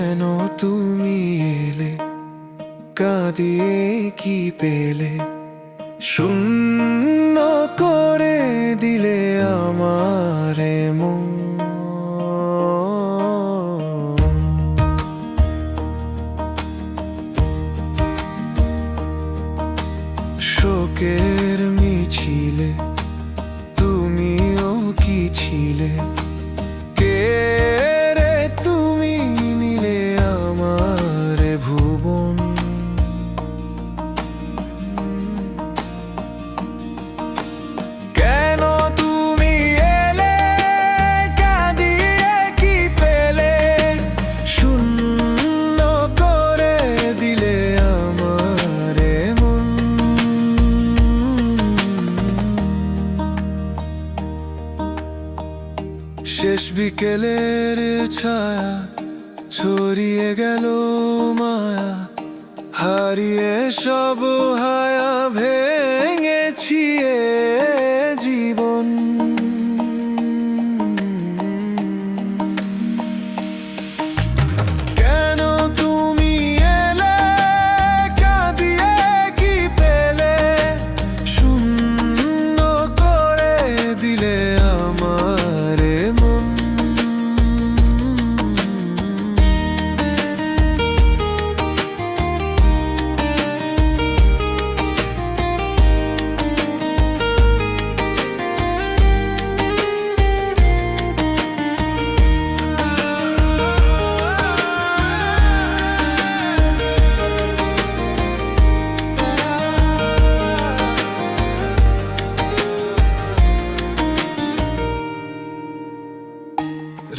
কেন তুমি এলে, কাঁদিয়ে কি পেলে, শূন্য করে দিলে আমার মন। শোকের মিছিলে তুমিও কি ছিলে, কে রে তুমি নিলে আমার ভুবন। কেন তুমি এলে, কাঁদিয়ে কি পেলে, শূন্য করে দিলে আমার মন। শেষ বিকেলের ছায়া ছড়িয়ে গেল মায়া, হারিয়ে সব হায়া ভেঙেছি এ জীবন। কেন তুমি এলে, কাঁদিয়ে কি পেলে, শূন্য করে দিলে আমার মন।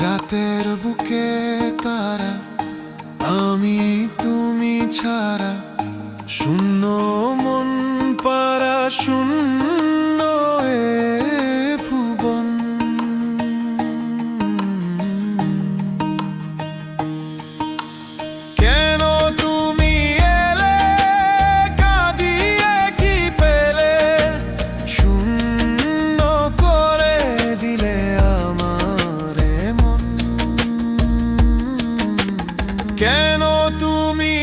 রাতের বুকে তারা, আমি তুমি ছাড়া, শূন্য মন পারা, শূন্য এ ভুবন। কেন তুমি এলে, কাঁদিয়ে কি পেলে, শূন্য করে দিলে আমার মন। কেন তুমি